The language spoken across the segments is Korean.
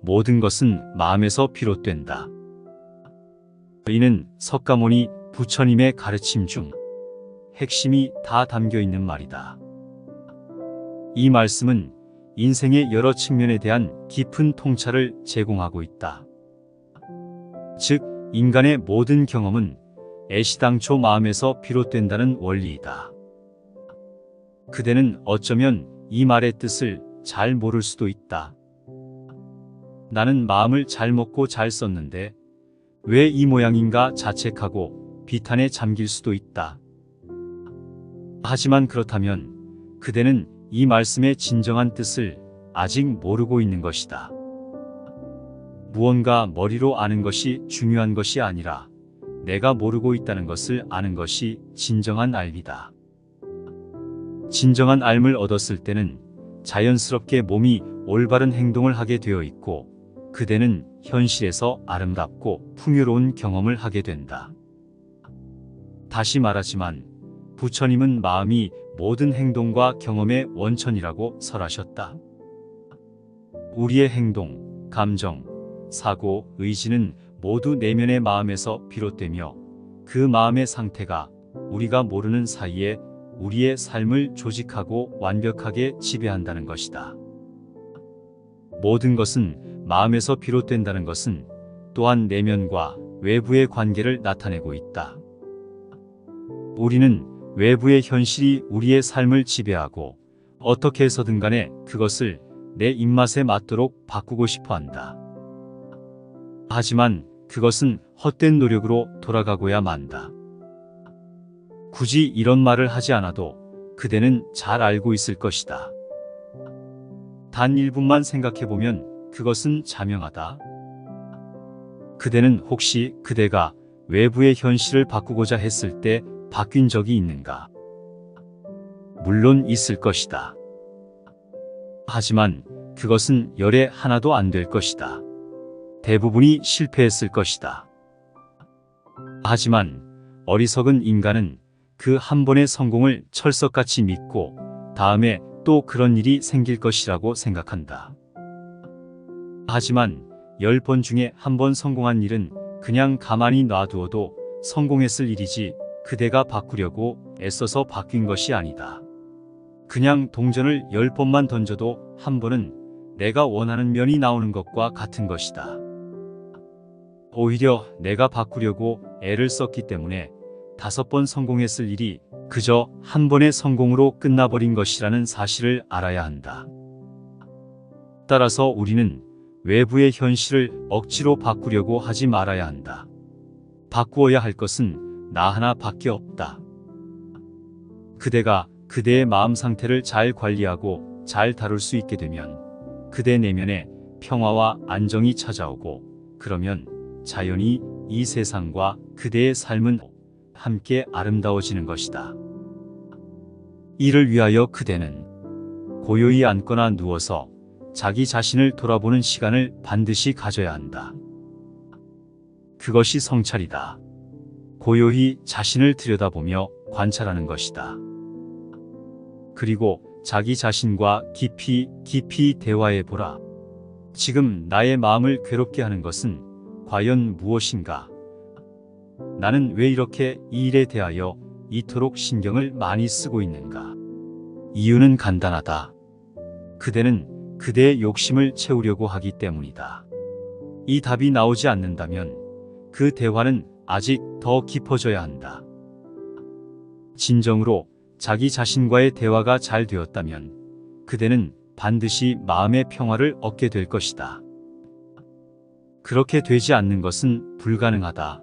모든 것은 마음에서 비롯된다. 이는 석가모니 부처님의 가르침 중 핵심이 다 담겨 있는 말이다. 이 말씀은 인생의 여러 측면에 대한 깊은 통찰을 제공하고 있다. 즉, 인간의 모든 경험은 애시당초 마음에서 비롯된다는 원리이다. 그대는 어쩌면 이 말의 뜻을 잘 모를 수도 있다. 나는 마음을 잘 먹고 잘 썼는데 왜 이 모양인가 자책하고 비탄에 잠길 수도 있다. 하지만 그렇다면 그대는 이 말씀의 진정한 뜻을 아직 모르고 있는 것이다. 무언가 머리로 아는 것이 중요한 것이 아니라 내가 모르고 있다는 것을 아는 것이 진정한 알미다. 진정한 알을 얻었을 때는 자연스럽게 몸이 올바른 행동을 하게 되어 있고 그대는 현실에서 아름답고 풍요로운 경험을 하게 된다. 다시 말하지만 부처님은 마음이 모든 행동과 경험의 원천이라고 설하셨다. 우리의 행동, 감정, 사고, 의지는 모두 내면의 마음에서 비롯되며 그 마음의 상태가 우리가 모르는 사이에 우리의 삶을 조직하고 완벽하게 지배한다는 것이다. 모든 것은 마음에서 비롯된다는 것은 또한 내면과 외부의 관계를 나타내고 있다. 우리는 외부의 현실이 우리의 삶을 지배하고 어떻게 해서든 간에 그것을 내 입맛에 맞도록 바꾸고 싶어 한다. 하지만 그것은 헛된 노력으로 돌아가고야 만다. 굳이 이런 말을 하지 않아도 그대는 잘 알고 있을 것이다. 단 1분만 생각해보면 그것은 자명하다. 그대는 혹시 그대가 외부의 현실을 바꾸고자 했을 때 바뀐 적이 있는가? 물론 있을 것이다. 하지만 그것은 열에 하나도 안 될 것이다. 대부분이 실패했을 것이다. 하지만 어리석은 인간은 그 한 번의 성공을 철석같이 믿고 다음에 또 그런 일이 생길 것이라고 생각한다. 하지만 10번 중에 한 번 성공한 일은 그냥 가만히 놔두어도 성공했을 일이지 그대가 바꾸려고 애써서 바뀐 것이 아니다. 그냥 동전을 10번만 던져도 한 번은 내가 원하는 면이 나오는 것과 같은 것이다. 오히려 내가 바꾸려고 애를 썼기 때문에 5번 성공했을 일이 그저 한 번의 성공으로 끝나버린 것이라는 사실을 알아야 한다. 따라서 우리는 외부의 현실을 억지로 바꾸려고 하지 말아야 한다. 바꾸어야 할 것은 나 하나밖에 없다. 그대가 그대의 마음 상태를 잘 관리하고 잘 다룰 수 있게 되면 그대 내면에 평화와 안정이 찾아오고 그러면 자연히 이 세상과 그대의 삶은 함께 아름다워지는 것이다. 이를 위하여 그대는 고요히 앉거나 누워서 자기 자신을 돌아보는 시간을 반드시 가져야 한다. 그것이 성찰이다. 고요히 자신을 들여다보며 관찰하는 것이다. 그리고 자기 자신과 깊이 대화해보라. 지금 나의 마음을 괴롭게 하는 것은 과연 무엇인가? 나는 왜 이렇게 이 일에 대하여 이토록 신경을 많이 쓰고 있는가? 이유는 간단하다. 그대는 그대의 욕심을 채우려고 하기 때문이다. 이 답이 나오지 않는다면 그 대화는 아직 더 깊어져야 한다. 진정으로 자기 자신과의 대화가 잘 되었다면 그대는 반드시 마음의 평화를 얻게 될 것이다. 그렇게 되지 않는 것은 불가능하다.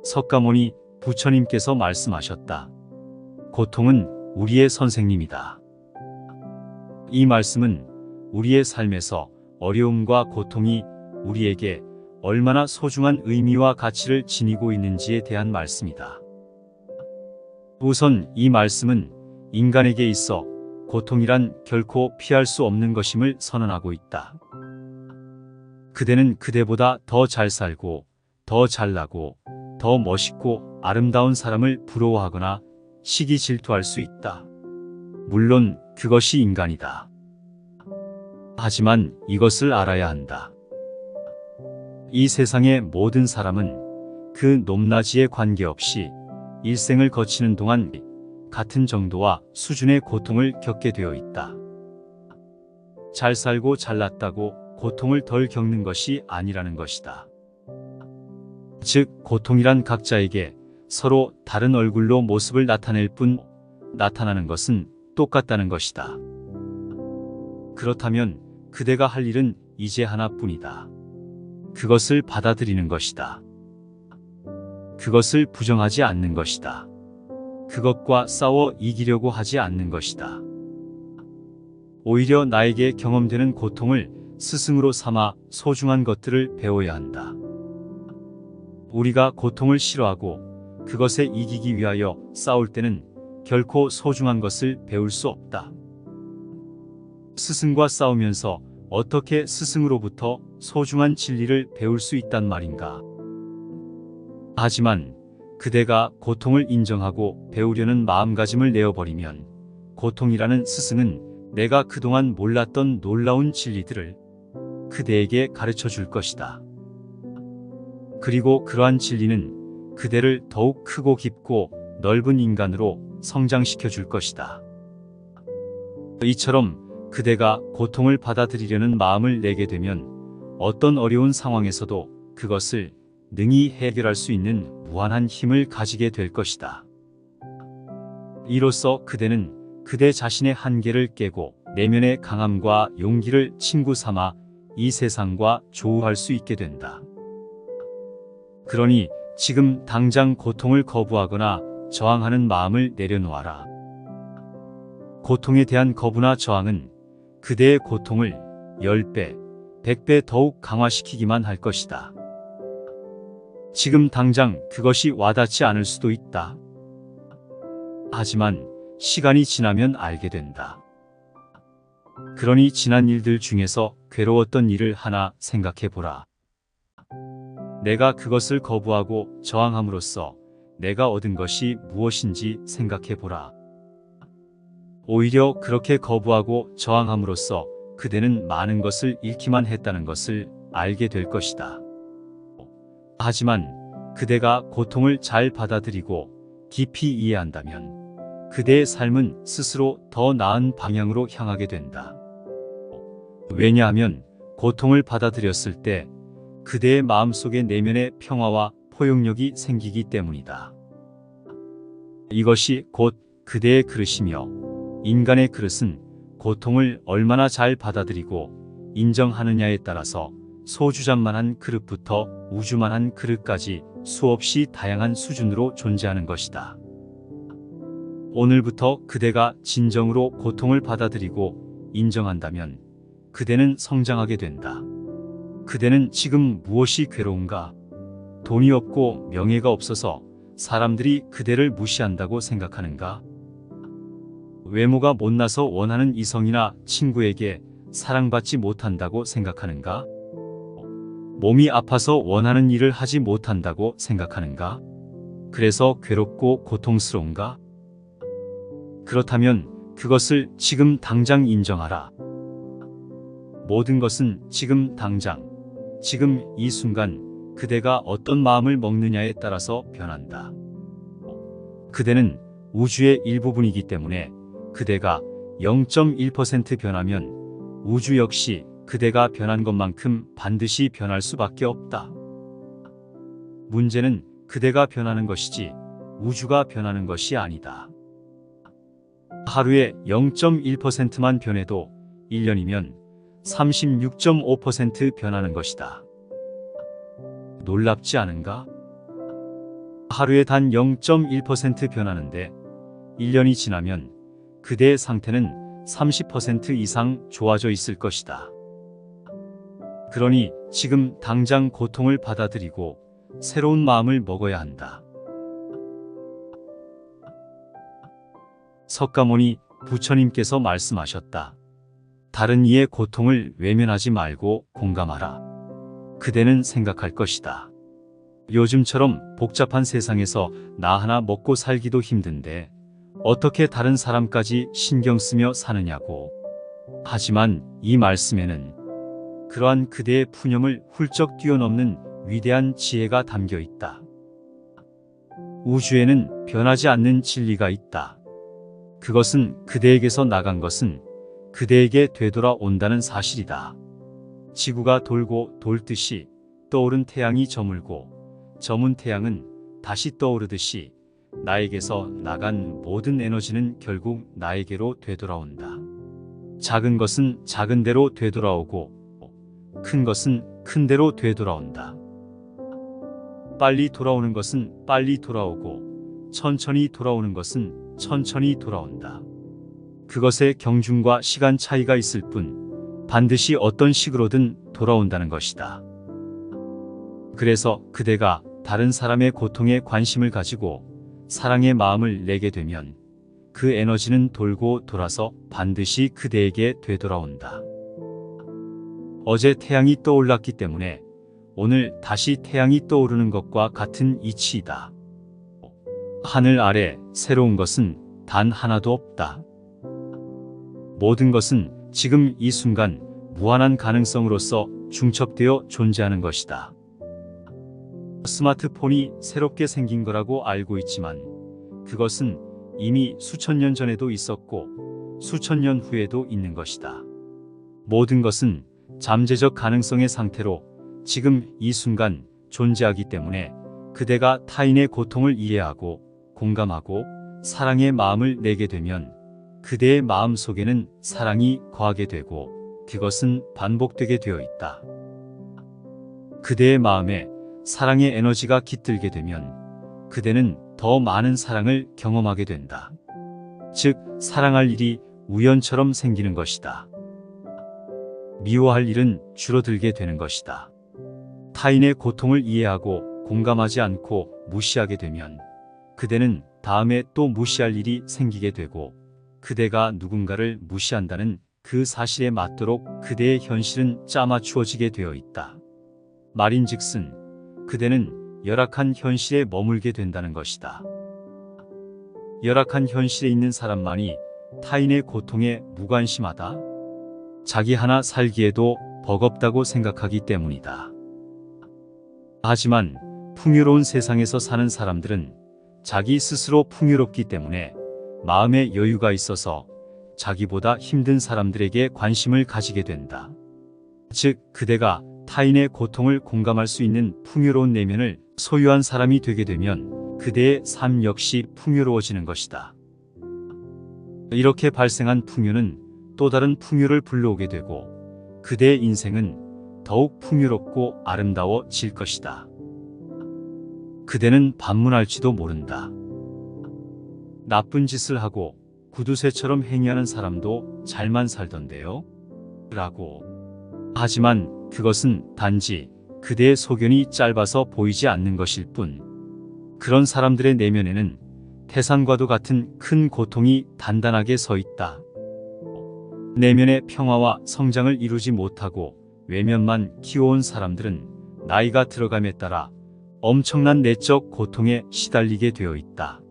석가모니 부처님께서 말씀하셨다. 고통은 우리의 선생님이다. 이 말씀은 우리의 삶에서 어려움과 고통이 우리에게 얼마나 소중한 의미와 가치를 지니고 있는지에 대한 말씀이다. 우선 이 말씀은 인간에게 있어 고통이란 결코 피할 수 없는 것임을 선언하고 있다. 그대는 그대보다 더 잘 살고, 더 잘나고, 더 멋있고 아름다운 사람을 부러워하거나 시기 질투할 수 있다. 물론 그것이 인간이다. 하지만 이것을 알아야 한다. 이 세상의 모든 사람은 그 높낮이에 관계없이 일생을 거치는 동안 같은 정도와 수준의 고통을 겪게 되어 있다. 잘 살고 잘났다고 고통을 덜 겪는 것이 아니라는 것이다. 즉, 고통이란 각자에게 서로 다른 얼굴로 모습을 나타낼 뿐 나타나는 것은 똑같다는 것이다. 그렇다면 그대가 할 일은 이제 하나뿐이다. 그것을 받아들이는 것이다. 그것을 부정하지 않는 것이다. 그것과 싸워 이기려고 하지 않는 것이다. 오히려 나에게 경험되는 고통을 스승으로 삼아 소중한 것들을 배워야 한다. 우리가 고통을 싫어하고 그것에 이기기 위하여 싸울 때는 결코 소중한 것을 배울 수 없다. 스승과 싸우면서 어떻게 스승으로부터 소중한 진리를 배울 수 있단 말인가? 하지만 그대가 고통을 인정하고 배우려는 마음가짐을 내어버리면 고통이라는 스승은 내가 그동안 몰랐던 놀라운 진리들을 그대에게 가르쳐 줄 것이다. 그리고 그러한 진리는 그대를 더욱 크고 깊고 넓은 인간으로 성장시켜 줄 것이다. 이처럼 그대가 고통을 받아들이려는 마음을 내게 되면 어떤 어려운 상황에서도 그것을 능히 해결할 수 있는 무한한 힘을 가지게 될 것이다. 이로써 그대는 그대 자신의 한계를 깨고 내면의 강함과 용기를 친구 삼아 이 세상과 조우할 수 있게 된다. 그러니 지금 당장 고통을 거부하거나 저항하는 마음을 내려놓아라. 고통에 대한 거부나 저항은 그대의 고통을 10배, 100배 더욱 강화시키기만 할 것이다. 지금 당장 그것이 와닿지 않을 수도 있다. 하지만 시간이 지나면 알게 된다. 그러니 지난 일들 중에서 괴로웠던 일을 하나 생각해 보라. 내가 그것을 거부하고 저항함으로써 내가 얻은 것이 무엇인지 생각해 보라. 오히려 그렇게 거부하고 저항함으로써 그대는 많은 것을 잃기만 했다는 것을 알게 될 것이다. 하지만 그대가 고통을 잘 받아들이고 깊이 이해한다면 그대의 삶은 스스로 더 나은 방향으로 향하게 된다. 왜냐하면 고통을 받아들였을 때 그대의 마음속의 내면의 평화와 포용력이 생기기 때문이다. 이것이 곧 그대의 그릇이며 인간의 그릇은 고통을 얼마나 잘 받아들이고 인정하느냐에 따라서 소주잔만한 그릇부터 우주만한 그릇까지 수없이 다양한 수준으로 존재하는 것이다. 오늘부터 그대가 진정으로 고통을 받아들이고 인정한다면 그대는 성장하게 된다. 그대는 지금 무엇이 괴로운가? 돈이 없고 명예가 없어서 사람들이 그대를 무시한다고 생각하는가? 외모가 못나서 원하는 이성이나 친구에게 사랑받지 못한다고 생각하는가? 몸이 아파서 원하는 일을 하지 못한다고 생각하는가? 그래서 괴롭고 고통스러운가? 그렇다면 그것을 지금 당장 인정하라. 모든 것은 지금 당장, 지금 이 순간 그대가 어떤 마음을 먹느냐에 따라서 변한다. 그대는 우주의 일부분이기 때문에 그대가 0.1% 변하면 우주 역시 그대가 변한 것만큼 반드시 변할 수밖에 없다. 문제는 그대가 변하는 것이지 우주가 변하는 것이 아니다. 하루에 0.1%만 변해도 1년이면 36.5% 변하는 것이다. 놀랍지 않은가? 하루에 단 0.1% 변하는데 1년이 지나면 그대의 상태는 30% 이상 좋아져 있을 것이다. 그러니 지금 당장 고통을 받아들이고 새로운 마음을 먹어야 한다. 석가모니 부처님께서 말씀하셨다. 다른 이의 고통을 외면하지 말고 공감하라. 그대는 생각할 것이다. 요즘처럼 복잡한 세상에서 나 하나 먹고 살기도 힘든데 어떻게 다른 사람까지 신경 쓰며 사느냐고. 하지만 이 말씀에는 그러한 그대의 푸념을 훌쩍 뛰어넘는 위대한 지혜가 담겨 있다. 우주에는 변하지 않는 진리가 있다. 그것은 그대에게서 나간 것은 그대에게 되돌아온다는 사실이다. 지구가 돌고 돌듯이 떠오른 태양이 저물고 저문 태양은 다시 떠오르듯이 나에게서 나간 모든 에너지는 결국 나에게로 되돌아온다. 작은 것은 작은 대로 되돌아오고 큰 것은 큰 대로 되돌아온다. 빨리 돌아오는 것은 빨리 돌아오고 천천히 돌아오는 것은 천천히 돌아온다. 그것의 경중과 시간 차이가 있을 뿐 반드시 어떤 식으로든 돌아온다는 것이다. 그래서 그대가 다른 사람의 고통에 관심을 가지고 사랑의 마음을 내게 되면 그 에너지는 돌고 돌아서 반드시 그대에게 되돌아온다. 어제 태양이 떠올랐기 때문에 오늘 다시 태양이 떠오르는 것과 같은 이치이다. 하늘 아래 새로운 것은 단 하나도 없다. 모든 것은 지금 이 순간 무한한 가능성으로서 중첩되어 존재하는 것이다. 스마트폰이 새롭게 생긴 거라고 알고 있지만 그것은 이미 수천 년 전에도 있었고 수천 년 후에도 있는 것이다. 모든 것은 잠재적 가능성의 상태로 지금 이 순간 존재하기 때문에 그대가 타인의 고통을 이해하고 공감하고 사랑의 마음을 내게 되면 그대의 마음 속에는 사랑이 거하게 되고 그것은 반복되게 되어 있다. 그대의 마음에 사랑의 에너지가 깃들게 되면 그대는 더 많은 사랑을 경험하게 된다. 즉, 사랑할 일이 우연처럼 생기는 것이다. 미워할 일은 줄어들게 되는 것이다. 타인의 고통을 이해하고 공감하지 않고 무시하게 되면 그대는 다음에 또 무시할 일이 생기게 되고 그대가 누군가를 무시한다는 그 사실에 맞도록 그대의 현실은 짜맞추어지게 되어 있다. 말인즉슨 그대는 열악한 현실에 머물게 된다는 것이다. 열악한 현실에 있는 사람만이 타인의 고통에 무관심하다. 자기 하나 살기에도 버겁다고 생각하기 때문이다. 하지만 풍요로운 세상에서 사는 사람들은 자기 스스로 풍요롭기 때문에 마음에 여유가 있어서 자기보다 힘든 사람들에게 관심을 가지게 된다. 즉, 그대가 타인의 고통을 공감할 수 있는 풍요로운 내면을 소유한 사람이 되게 되면 그대의 삶 역시 풍요로워지는 것이다. 이렇게 발생한 풍요는 또 다른 풍요를 불러오게 되고 그대의 인생은 더욱 풍요롭고 아름다워질 것이다. 그대는 반문할지도 모른다. 나쁜 짓을 하고 구두쇠처럼 행위하는 사람도 잘만 살던데요? 라고. 하지만 그것은 단지 그대의 소견이 짧아서 보이지 않는 것일 뿐 그런 사람들의 내면에는 태산과도 같은 큰 고통이 단단하게 서 있다. 내면의 평화와 성장을 이루지 못하고 외면만 키워온 사람들은 나이가 들어감에 따라 엄청난 내적 고통에 시달리게 되어 있다.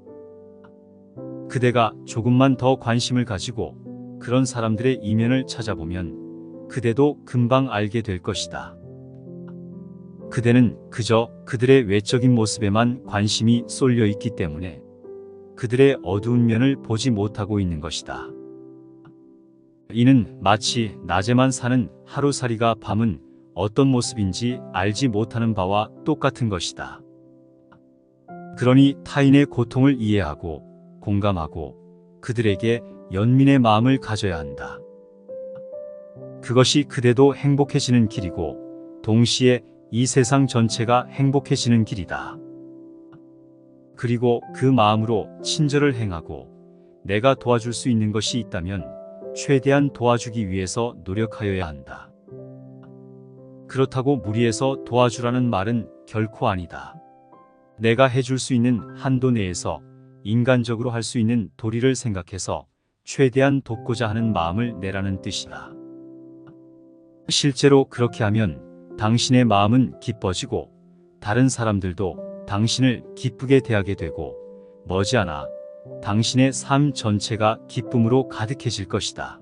그대가 조금만 더 관심을 가지고 그런 사람들의 이면을 찾아보면 그대도 금방 알게 될 것이다. 그대는 그저 그들의 외적인 모습에만 관심이 쏠려 있기 때문에 그들의 어두운 면을 보지 못하고 있는 것이다. 이는 마치 낮에만 사는 하루살이가 밤은 어떤 모습인지 알지 못하는 바와 똑같은 것이다. 그러니 타인의 고통을 이해하고 공감하고 그들에게 연민의 마음을 가져야 한다. 그것이 그대도 행복해지는 길이고 동시에 이 세상 전체가 행복해지는 길이다. 그리고 그 마음으로 친절을 행하고 내가 도와줄 수 있는 것이 있다면 최대한 도와주기 위해서 노력하여야 한다. 그렇다고 무리해서 도와주라는 말은 결코 아니다. 내가 해줄 수 있는 한도 내에서 인간적으로 할 수 있는 도리를 생각해서 최대한 돕고자 하는 마음을 내라는 뜻이다. 실제로 그렇게 하면 당신의 마음은 기뻐지고 다른 사람들도 당신을 기쁘게 대하게 되고 머지않아 당신의 삶 전체가 기쁨으로 가득해질 것이다.